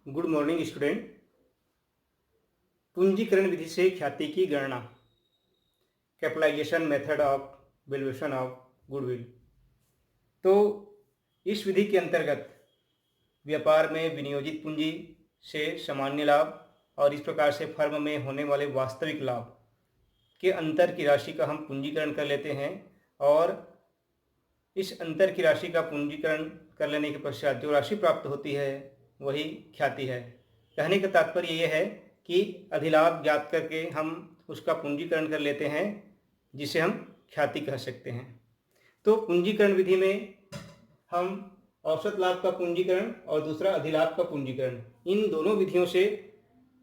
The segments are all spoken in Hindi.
Good morning student. पूंजीकरण विधि से ख्याति की गणना, capitalisation method of valuation of goodwill. तो इस विधि के अंतर्गत व्यापार में विनियोजित पूंजी से सामान्य लाभ और इस प्रकार से फर्म में होने वाले वास्तविक लाभ के अंतर की राशि का हम पूंजीकरण कर लेते हैं और इस अंतर की राशि का पूंजीकरण कर लेने के पश्चात जो राशि प्राप्त होती है वही ख्याति है। कहने का तात्पर्य यह है कि अधिलाभ ज्ञात करके हम उसका पूंजीकरण कर लेते हैं जिसे हम ख्याति कह सकते हैं। तो पूंजीकरण विधि में हम औसत लाभ का पूंजीकरण और दूसरा अधिलाभ का पूंजीकरण, इन दोनों विधियों से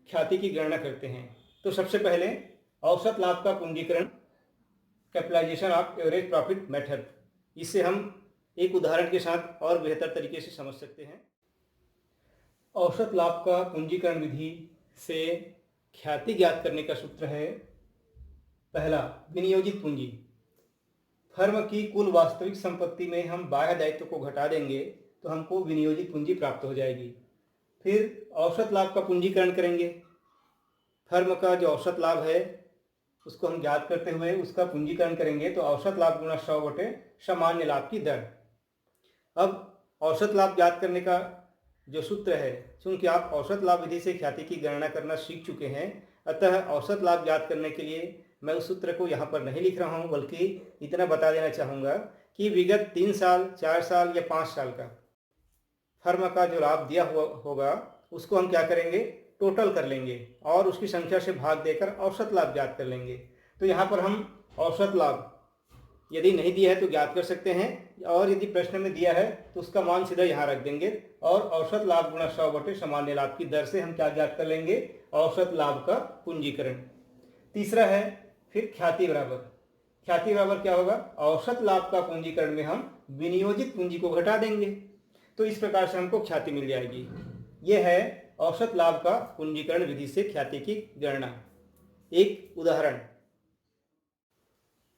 ख्याति की गणना करते हैं। तो सबसे पहले औसत लाभ का पूंजीकरण, capitalisation of average profit method, इससे हम एक उदाहरण के साथ और बेहतर तरीके से समझ सकते हैं। औसत लाभ का पूंजीकरण विधि से ख्याति ज्ञात करने का सूत्र है, पहला विनियोजित पूंजी। फर्म की कुल वास्तविक संपत्ति में हम बाह्य दायित्व को घटा देंगे तो हमको विनियोजित पूंजी प्राप्त हो जाएगी। फिर औसत लाभ का पूंजीकरण करेंगे। फर्म का जो औसत लाभ है उसको हम ज्ञात करते हुए उसका पूंजीकरण करेंगे तो औसत लाभ गुणा 100 बटे सामान्य लाभ की दर। अब औसत लाभ ज्ञात करने का जो सूत्र है, चूंकि आप औसत लाभ विधि से ख्याति की गणना करना सीख चुके हैं, अतः औसत लाभ ज्ञात करने के लिए मैं उस सूत्र को यहाँ पर नहीं लिख रहा हूँ, बल्कि इतना बता देना चाहूँगा कि विगत 3 साल, 4 साल या 5 साल का फर्म का जो लाभ दिया हुआ होगा उसको हम क्या करेंगे, टोटल कर लेंगे और उसकी संख्या से भाग देकर औसत लाभ ज्ञात कर लेंगे। तो यहाँ पर हम औसत लाभ यदि नहीं दिया है तो ज्ञात कर सकते हैं और यदि प्रश्न में दिया है तो उसका मान सीधा यहाँ रख देंगे और औसत लाभ गुणा 100 बटे सामान्य लाभ की दर से हम क्या ज्ञात कर लेंगे, औसत लाभ का पूंजीकरण। तीसरा है फिर ख्याति बराबर। ख्याति बराबर क्या होगा, औसत लाभ का पूंजीकरण में हम विनियोजित पूंजी को घटा देंगे तो इस प्रकार से हमको ख्याति मिल जाएगी। यह है औसत लाभ का पूंजीकरण विधि से ख्याति की गणना। एक उदाहरण,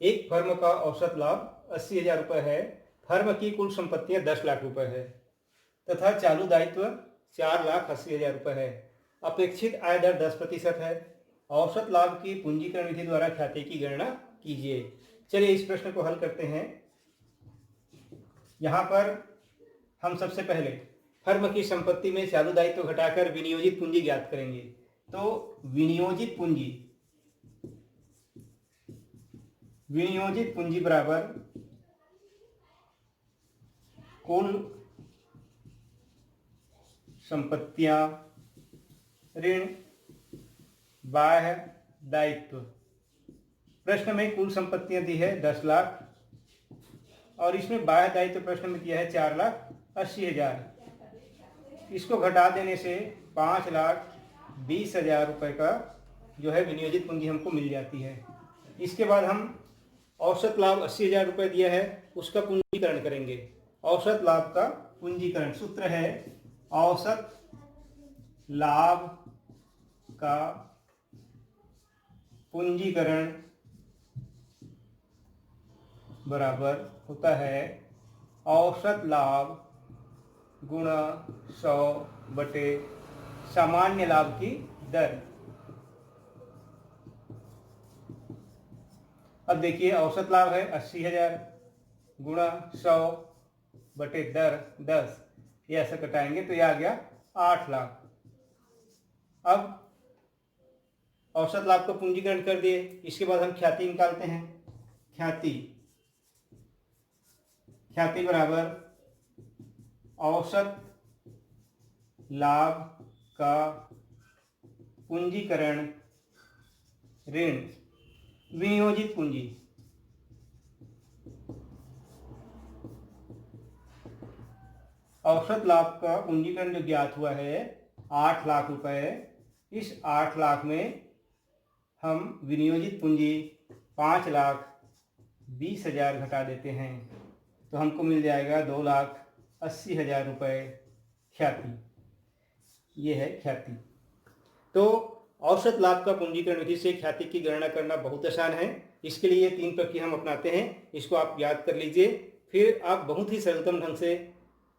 एक फर्म का औसत लाभ 80,000 रुपये है। फर्म की कुल संपत्तियां 10 लाख रुपए है तथा चालू दायित्व 4,80,000 रुपये है। अपेक्षित आय दर 10% है। औसत लाभ की पूंजीकरण विधि द्वारा ख्याति की गणना कीजिए। चलिए इस प्रश्न को हल करते हैं। यहाँ पर हम सबसे पहले फर्म की संपत्ति में चालू दायित्व घटाकर विनियोजित पूंजी ज्ञात करेंगे। तो विनियोजित पूंजी बराबर कुल संपत्तियां ऋण बाह्य दायित्व। प्रश्न में कुल संपत्तियां दी है 10 लाख और इसमें बाह्य दायित्व प्रश्न में दिया है 4,80,000। इसको घटा देने से 5,20,000 रुपये का जो है विनियोजित पूंजी हमको मिल जाती है। इसके बाद हम औसत लाभ 80,000 रुपये दिया है उसका पूंजीकरण करेंगे। औसत लाभ का पूंजीकरण सूत्र है, औसत लाभ का पूंजीकरण बराबर होता है औसत लाभ गुणा 100 बटे सामान्य लाभ की दर। अब देखिए औसत लाभ है 80,000 गुणा 100 बटे दर 10, ये ऐसा कटाएंगे तो ये आ गया 8 लाख। अब औसत लाभ का पूंजीकरण कर दिए, इसके बाद हम ख्याति निकालते हैं। ख्याति बराबर औसत लाभ का पूंजीकरण ऋण विनियोजित पूंजी। औसत लाभ का पूंजीकरण जो ज्ञात हुआ है 8 लाख रुपए, इस 8 लाख में हम विनियोजित पूंजी 5,20,000 घटा देते हैं तो हमको मिल जाएगा 2,80,000 रुपये ख्याति। ये है ख्याति। तो औसत लाभ का पूंजीकरण विधि से ख्याति की गणना करना बहुत आसान है। इसके लिए 3 प्रक्रिया हम अपनाते हैं, इसको आप याद कर लीजिए, फिर आप बहुत ही सरलतम ढंग से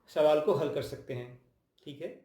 सवाल को हल कर सकते हैं। ठीक है।